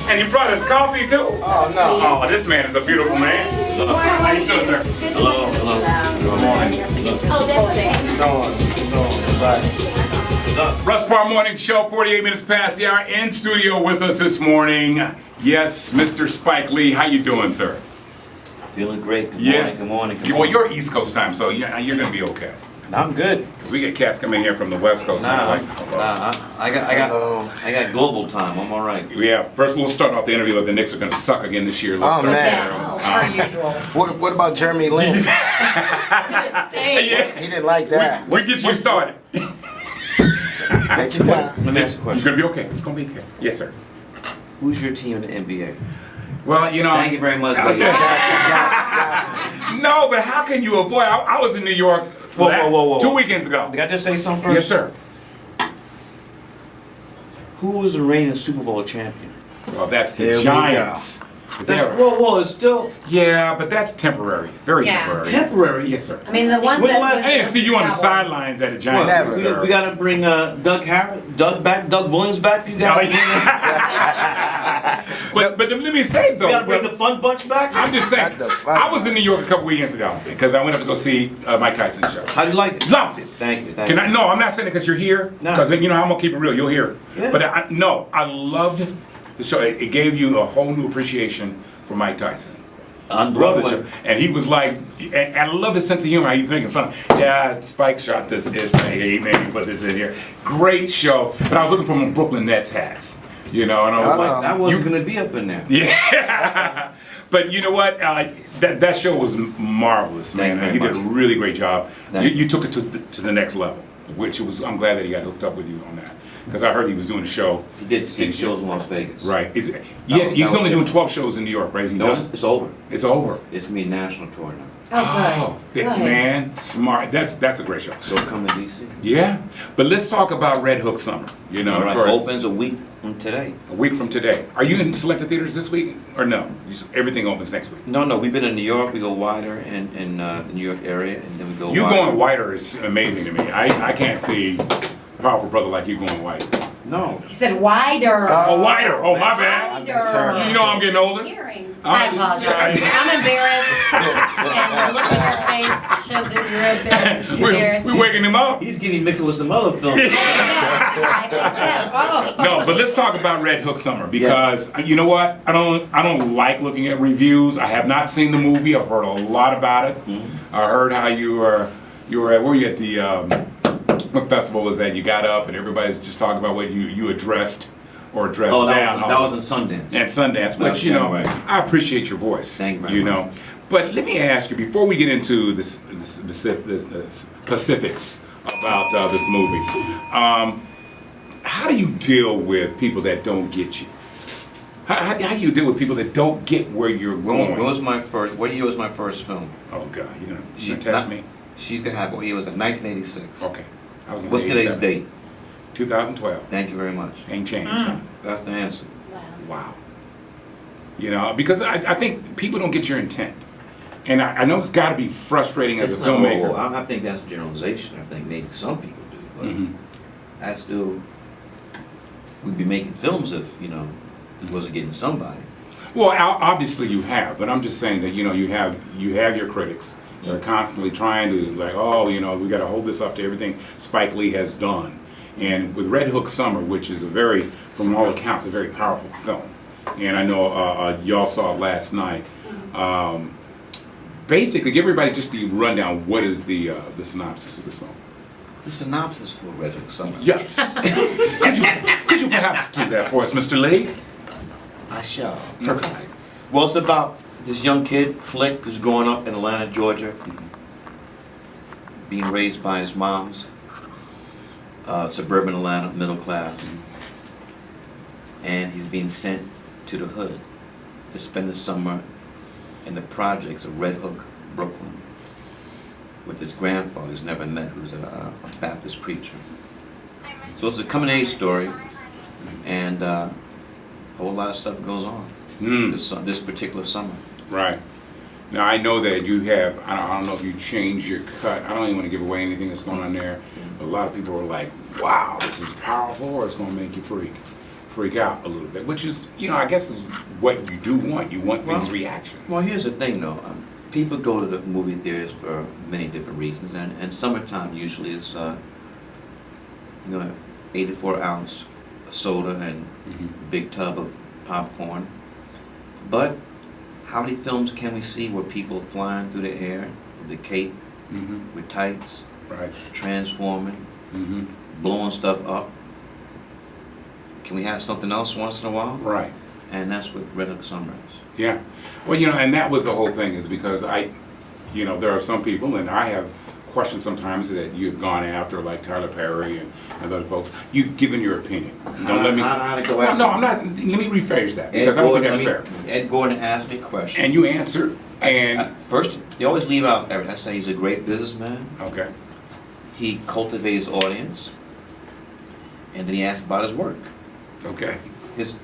And you brought us coffee too? Oh, no. Oh, this man is a beautiful man. How you doing, sir? Hello, Good morning. Oh, that's okay. Russ Parr Morning Show, 48 minutes past the hour. In studio with us this morning, yes, Mr. Spike Lee. How you doing, sir? feeling great. Good morning, good morning, good Well, morning. you're East Coast time, so you're going to be okay. I'm good. Because we get cats coming here from the West Coast. I got global time. I'm all right. Yeah, first we'll start off the interview with the Knicks are going to suck again this year. Let's start man. there. Per usual. What about Jeremy Lin? His face. Yeah, He didn't like that. we get you started. Take your time. Let me ask you a You're question. going to be okay. It's going to be okay. Yes, sir. Who's your team in the NBA? Well, you know. Thank you very much. ladies. No, but how can you avoid? I was in New York Whoa. 2 weekends ago. Did I just say something first? Yes, sir. Who was the reigning Super Bowl champion? Well, that's the Here we Giants. But That's, they're- whoa, it's still Yeah, but that's temporary. Very Yeah. temporary. temporary. Yes, sir. I mean, the one When that. last- was I didn't see you on the Cowboys. sidelines at a Giants. Never. game, We, sir. we got to bring Doug Williams back for you Oh, guys. yeah. but let me say though, We got to bring the fun bunch back. I'm just saying, Not the fun I was in New York a couple weekends ago because I went up to go see Mike Tyson's show. How do you like it? Loved it. Thank you. Thank Can you. I? No, I'm not saying it because you're here. No. Because you know I'm gonna keep it real. You'll hear. Yeah. But I loved the show. It gave you a whole new appreciation for Mike Tyson. On Love the Broadway. show. And he was like, and I love his sense of humor. How he's making fun of. Yeah, Spike shot this. Hey man, he put this in here. Great show. But I was looking for my Brooklyn Nets hats. You know, and I was like, That wasn't going to be up in there. yeah. But you know what? That show was marvelous, man. Thank He you very did a much. really great job. Thank You took it to the next level, which was. I'm glad that he got hooked up with you on that because I heard he was doing a show. He did 6 shows in Las Vegas. Right. He's was- only that was doing 12 shows in New York, right? Is he No, done? it's over. It's over. It's going to be a national tour now. Oh, good. that Good. man, smart. That's a great show. So come to DC. Yeah. But let's talk about Red Hook Summer. You know, All of right, course, opens a week from today. a week from today. Are you in selected theaters this week or no? Everything opens next week. No, we've been in New York. We go wider in the New York area, and then we go You wider. going whiter is amazing to me. I can't see a powerful brother like you going white. No. He said wider. Oh, whiter. Oh, my bad. I misheard. Wider. You know I'm getting older. Hearing. I apologize. I'm embarrassed. And the look on your face shows that you're a bit embarrassed. We're waking him up. He's getting mixed with some other films. I think so. Oh. No, but let's talk about Red Hook Summer because you know what? I don't like looking at reviews. I have not seen the movie. I've heard a lot about it. I heard how you were at where were you at the what festival was that? You got up and everybody's just talking about what you addressed or dressed Oh, down. that was in Sundance. And Sundance, That was which, you know, January. I appreciate your voice. Thank you very much. know. But let me ask you, before we get into the specifics about this movie, how do you deal with people that don't get you? How do you deal with people that don't get where you're going? What year was my first film? Oh, God, you're gonna test me? She's going to have, what year was it? 1986. Okay. I was gonna What's say today's 87. date? 2012. Thank you very much. Ain't changed. Huh? That's the answer. Wow. You know, because I think people don't get your intent. And I know it's got to be frustrating as a filmmaker. I think that's a generalization. I think maybe some people do, but I still would be making films if, it wasn't getting somebody. Well, obviously you have, but I'm just saying that you have your critics that are constantly trying to we got to hold this up to everything Spike Lee has done. And with Red Hook Summer, which is from all accounts, a very powerful film, and I know y'all saw it last night. Basically, give everybody just the rundown. What is the synopsis of this film? The synopsis for Red Hook Summer. Yes. could you perhaps do that for us, Mr. Lee? I shall. Perfect. Well, it's about this young kid, Flick, who's growing up in Atlanta, Georgia, being raised by his mom's suburban Atlanta, middle class, and he's being sent to the hood to spend the summer in the projects of Red Hook, Brooklyn, with his grandfather he's never met, who's a Baptist preacher. So it's a coming-of-age story, and a whole lot of stuff goes on this particular summer. Right. Now I know that you have. I don't know if you changed your cut. I don't even want to give away anything that's going on there. But a lot of people are like, "Wow, this is powerful," or it's going to make you freak. freak out a little bit, which is, I guess is what you do want. You want these reactions. Well, here's the thing, though. People go to the movie theaters for many different reasons, and summertime usually is, 84-ounce soda and big tub of popcorn. But how many films can we see where people flying through the air with the cape, with tights, Right. transforming, blowing stuff up? Can we have something else once in a while? Right. And that's what Red Hook Summer is. Yeah. Well, and that was the whole thing, is because there are some people, and I have questions sometimes that you've gone after, like Tyler Perry and other folks. You've given your opinion. Don't let me. How to go Well, after? no, I'm not. Let me rephrase that, because I don't think that's fair. Ed Gordon asked me a question. And you answered. And First, they always leave out everything. I say he's a great businessman. okay. He cultivates his audience. And then he asked about his work. Okay. His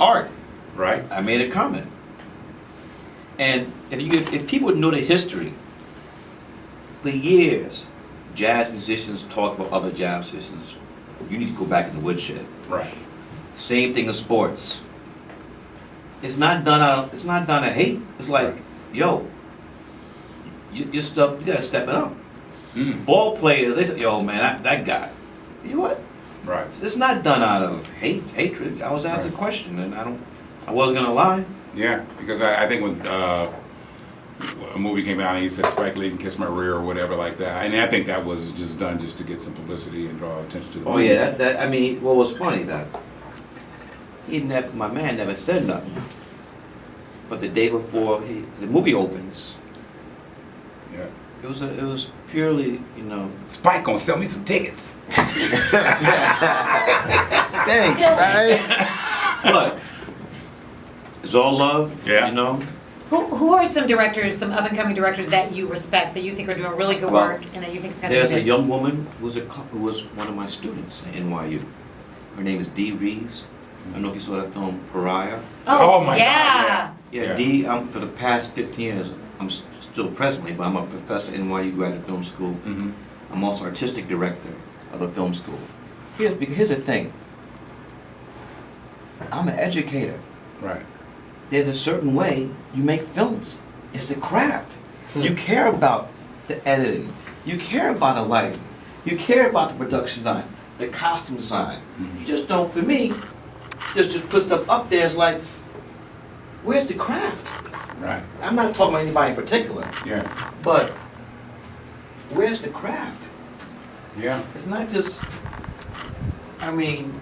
art. Right. I made a comment. And if people would know the history, for years, jazz musicians talk about other jazz musicians. You need to go back in the woodshed. Right. Same thing in sports. It's not done out of hate. It's like, Right. yo, your stuff, you gotta step it up. Mm. Ball players, they yo man, that guy. You know what? Right. It's not done out of hatred. I was asked a Right. question, and I wasn't gonna lie. Yeah, because I think when a movie came out and he said Spike Lee can kiss my rear or whatever like that, and I think that was just done just to get some publicity and draw attention to the Oh movie. yeah, that I mean, what was funny that my man never said nothing. But the day before the movie opens, Yeah. it was purely, Spike gonna sell me some tickets. Thanks, man. but it's all love, Yeah. Who are some directors, some up and coming directors that you respect, that you think are doing really good Well, work, and that you think are kind There's of a young woman who was one of my students at NYU. Her name is Dee Rees. I don't know if you saw that film Pariah. Oh my God, yeah. Yeah, Yeah. Dee. For the past 15 years, I'm still presently, but I'm a professor at NYU Graduate Film School. Mm-hmm. I'm also artistic director of the film school. Here's the thing. I'm an educator. Right. There's a certain way you make films. It's a craft. You care about the editing. You care about the lighting. You care about the production design, the costume design. You just don't, for me, just put stuff up there. It's like, where's the craft? Right. I'm not talking about anybody in particular, Yeah. but where's the craft? Yeah. It's not just, I mean,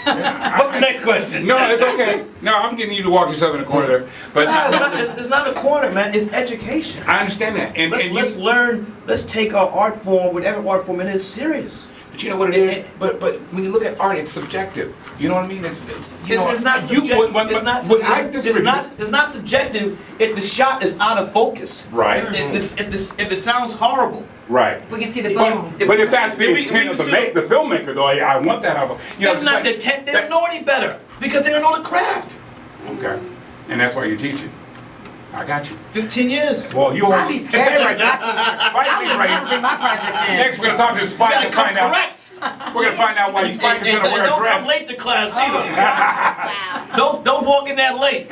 what's the next question? No, it's okay. No, I'm getting you to walk yourself in the corner there. But It's not a corner, man. It's education. I understand that. And Let's learn. Let's take our art form, whatever art form it is, serious. But you know what it is? But when you look at art, it's subjective. You know what I mean? It's not subjective. It's not subjective if the shot is out of focus. Right. If it sounds horrible. Right. We can see the boom. But if that's the intent of the filmmaker, though, I want that. That's not the intent. They don't know any better because they don't know the craft. Okay. And that's why you're teaching. I got you. 15 years. Well, you I'd be scared if I was not teaching. I would never bring my project in. Next, we're gonna talk to Spike and find out. correct. We're gonna find out why Spike is gonna wear a Don't come dress. late to class either. Wow. Don't walk in that late.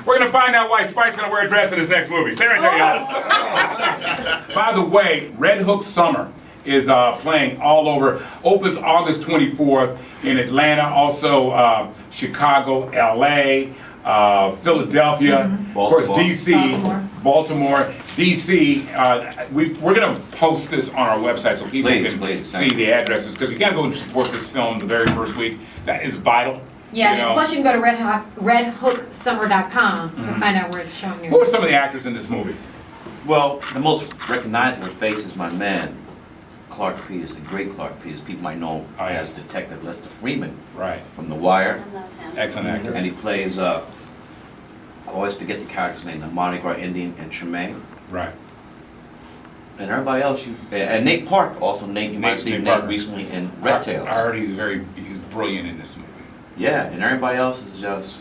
We're gonna find out why Spike's gonna wear a dress in his next movie. Sarah, by the way, Red Hook Summer is playing all over. Opens August 24th in Atlanta, also Chicago, LA, Philadelphia, of course DC, Baltimore, DC. We're going to post this on our website so people can see the addresses, because you got to go and support this film the very first week. That is vital. Yeah, and plus you can go to redhooksummer.com to find out where it's showing you. Who are some of the actors in this movie? Well, the most recognizable face is my man, Clark Peters, the great Clark Peters. People might know him as Detective Lester Freeman Right. from The Wire. I love him. Excellent actor. And he plays, I always forget the character's name, the Mardi Gras Indian in Tremaine. Right. And everybody else, and Nate Park also, you might have seen Nate recently in Red Tails. I heard he's brilliant in this movie. Yeah, and everybody else is just,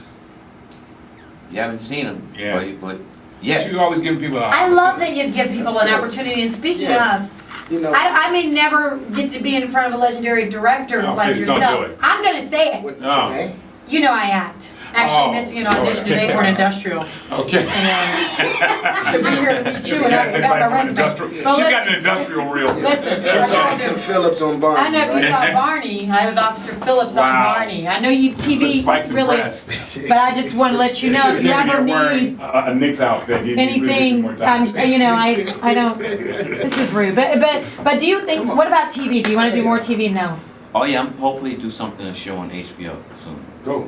you haven't seen him, Yeah. but yeah. You always give people I love that you give people an opportunity. And speaking of, You know, I may never get to be in front of a legendary director Oh, like please don't yourself. do it. I'm gonna say it. when, No. today, You know I act. Actually Oh, missing an Lord. audition today for an industrial. Okay. And to be here to meet you, and I Yes, forgot my anybody from resume. industrial. But She's listen- got an industrial reel. Listen, Officer Phillips on Barney. I don't know if you right? saw Barney. I was Officer Phillips on Wow. Barney. I know you TV Spike's really, impressed. but I just want to let you know if you ever need a Knicks outfit, you anything, more time. I don't. This is rude, but do you think? What about TV? Do you want to do more TV now? Oh yeah, I'm hopefully do something to show on HBO soon. Go.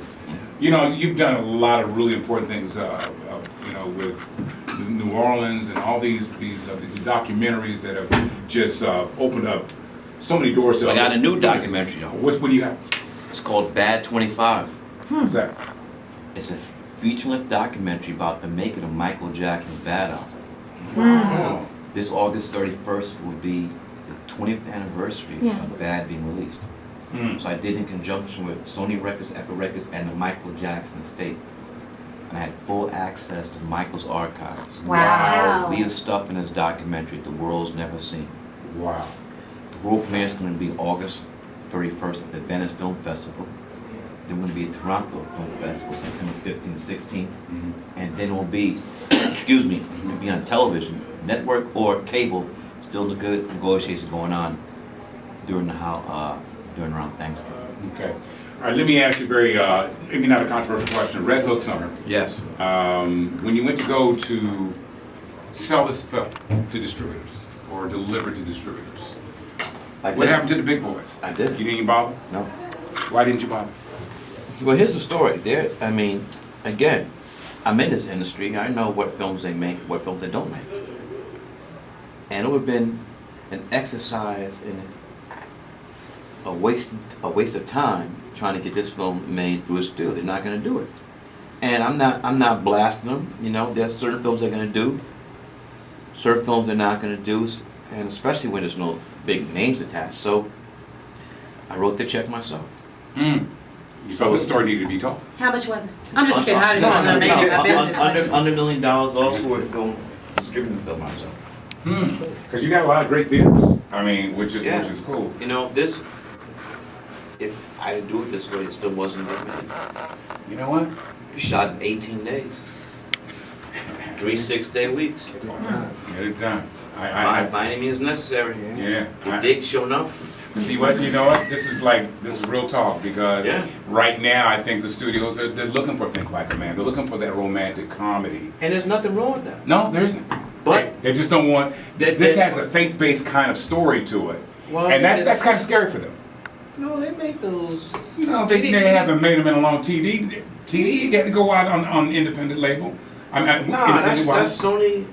You know, you've done a lot of really important things, you know, with New Orleans and all these documentaries that have just opened up so many doors to. I got a new documentary, though. What do you got? It's called Bad 25. What's that? It's a feature-length documentary about the making of Michael Jackson's Bad album. Wow. This August 31st will be the 20th anniversary Yeah. of Bad being released. So I did in conjunction with Sony Records, Echo Records, and the Michael Jackson estate. And I had full access to Michael's archives. Wow. We have stuff in this documentary the world's never seen. Wow. The world premiere is going to be August 31st at the Venice Film Festival. Then we're going to be at Toronto Film Festival, September 15th, 16th. And then it will be, excuse me, it will be on television, network or cable. Still the good negotiations going on during around Thanksgiving. Okay. All right. Let me ask you very, maybe not a controversial question. Red Hook Summer. Yes. When you went to go to sell this film to distributors or deliver to distributors, I what did. happened to the big boys? I did. You didn't bother? No. Why didn't you bother? Well, here's the story. I mean, again, I'm in this industry. I know what films they make, what films they don't make. And it would have been an exercise in a waste of time trying to get this film made through a studio. They're not going to do it. And I'm not blasting them. You know, there's certain films they're going to do, certain films they're not going to do, and especially when there's no big names attached. So I wrote the check myself. You felt the story needed to be told. How much was it? I'm just kidding. I just want to make it a business. Under $1 million, all for it going distributing the film myself. Because you got a lot of great theaters. I mean, which is cool. You know, if I didn't do it this way, this film wasn't getting made. You know what? We shot in 18 days. 3 6-day weeks. Get it done. By any means necessary. Yeah. If Dick show enough. See what? You know what? This is real talk because right now I think the studios they're looking for Think Like a Man. They're looking for that romantic comedy. And there's nothing wrong with that. No, there isn't. But they just don't want. This has a faith-based kind of story to it, and that's kind of scary for them. No, they make those. You know, they haven't made them in a long TD. TD, you got to go out on independent label. That's Sony.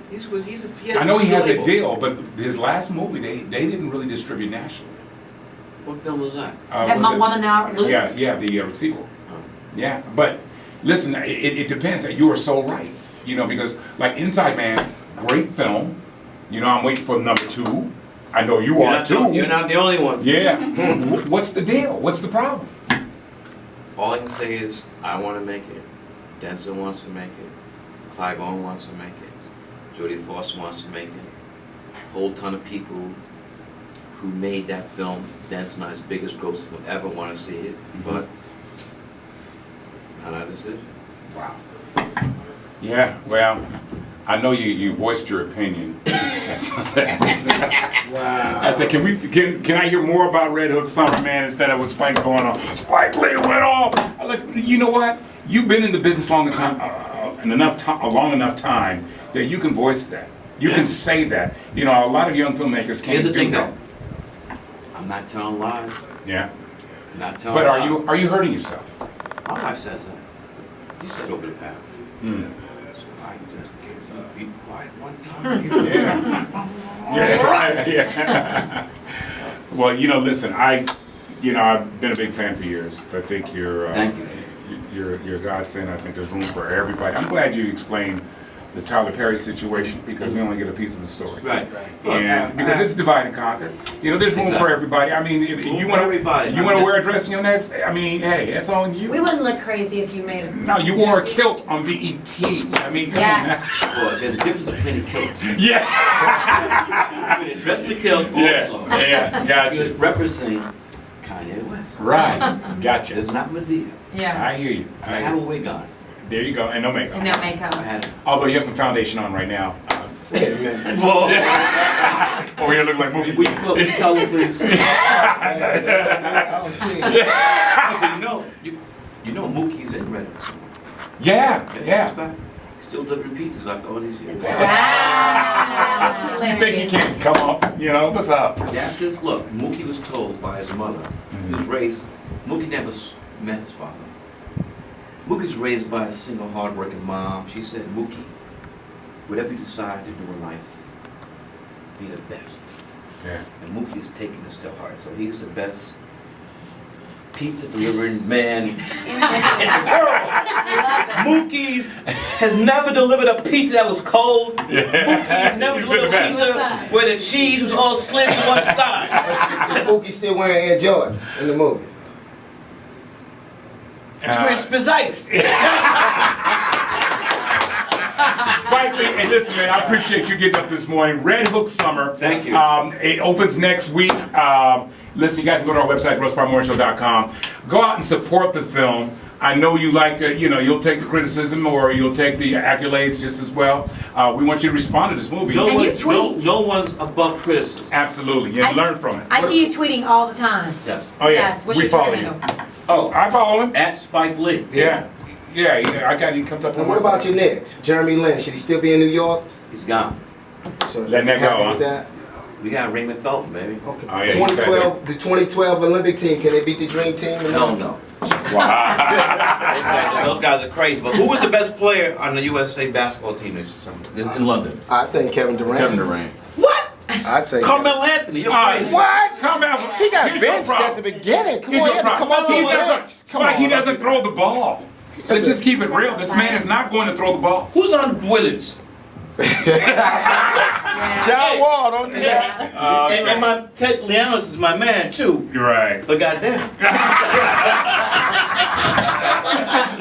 I know he has a deal, but his last movie, they didn't really distribute nationally. What film was that? That My Woman Now Loose? Yeah, the sequel. Yeah, but listen, it depends. You are so right. You know, because like Inside Man, great film. You know, I'm waiting for number 2. I know you are too. You're not the only one. Yeah. What's the deal? What's the problem? All I can say is I want to make it. Denzel wants to make it. Clive Owen wants to make it. Jodie Foster wants to make it. A whole ton of people who made that film. Denzel and I's biggest gross will ever want to see it, but it's not our decision. Wow. Yeah. Well, I know you voiced your opinion. Wow. I said, can I hear more about Red Hook Summer, man, instead of what Spike's going on? Spike Lee went off. Like, you know what? You've been in the business long enough time that you can voice that. You can say that. You know, a lot of young filmmakers can't Here's the do thing, that. though. I'm not telling lies. Yeah. I'm not telling But lies. are you hurting yourself? My wife says that. She said over the past. Spike just can't be quiet one time. Yeah. Yeah, right. Yeah. Well, you know, listen, I've been a big fan for years. I think you're Thank you. You're a godsend. I think there's room for everybody. I'm glad you explained the Tyler Perry situation because we only get a piece of the story. Right. And because it's divide and conquer, you know, there's room for everybody. I mean, if you want everybody. you want to wear a dress in your next, I mean, hey, that's on you. We wouldn't look crazy if you made a. No, you wore a kilt on BET. I mean, come Yes. Well, there's a difference between the kilts. on now. Yeah. I mean, dressing the kilt also. Yeah, gotcha. He was referencing Kanye West. Right, gotcha. It's not Medea. Yeah. I hear you. I have a wig on. There you go, and no makeup. And no makeup. I had it. Although you have some foundation on right now. Wait a minute. Whoa. Oh, you look like movie. Will you tell me, please? I don't see it. You know Mookie's in Reddit. So. Yeah, He's yeah. back. He's still delivering pizzas after all these years. Wow. That's You think he hilarious. can come up? You know, what's up? That's his look. Mookie was told by his mother. He was raised. Mookie never met his father. Mookie's raised by a single, hardworking mom. She said, "Mookie, whatever you decide to do in life, be the best." Yeah. And Mookie is taking this to heart. So he's the best pizza delivering man in the world. Mookie's has never delivered a pizza that was cold. Yeah. Mookie has never He's been delivered the a best. pizza where the cheese was all slim to one side. Is Mookie still wearing Air Jordans in the movie? It's wearing Spizzites. Spike Lee, and listen, man, I appreciate you getting up this morning. Red Hook Summer. Thank you. It opens next week. Listen, you guys can go to our website, russparrmorningshow.com. Go out and support the film. I know you like to, you know, you'll take the criticism or you'll take the accolades just as well. We want you to respond to this movie. And you tweet. No one's above criticism. Absolutely, and learn from it. I see you tweeting all the time. Yes. Oh yeah, Yes. What's we your follow Twitter you. handle? Oh, I follow him. At Spike Lee. Yeah. I got he comes up. And on what my- about your Knicks? Jeremy Lin, should he still be in New York? He's gone. So Letting that you happy go, with huh? that? We got Raymond Felton, baby. Okay. Oh, yeah, 2012, the 2012 Olympic team, can they beat the Dream Team? or Hell not? no. Wow. Those guys are crazy. But who was the best player on the USA basketball team in London? I think Kevin Durant. Kevin Durant. What? I'd say. Carmelo Anthony. You're crazy. What? Come on. He got Here's your benched at problem. the beginning. Come Here's on, your he had to come problem. up He with doesn't- bench. Come Spike, on. he doesn't throw the ball. Let's just keep it real. This man is not going to throw the ball. Who's on the Wizards? John Wall, don't do that. And my Ted Leanos is my man too. You're right. But goddamn,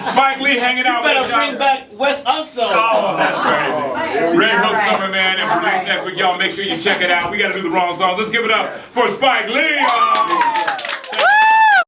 Spike Lee hanging out better with y'all. bring back Wes Unseld. Oh, that's crazy. Red Hook All right. Summer, man, and All released right. next week. Y'all make sure you check it out. We got to do the wrong songs. Let's give it up for Spike Lee.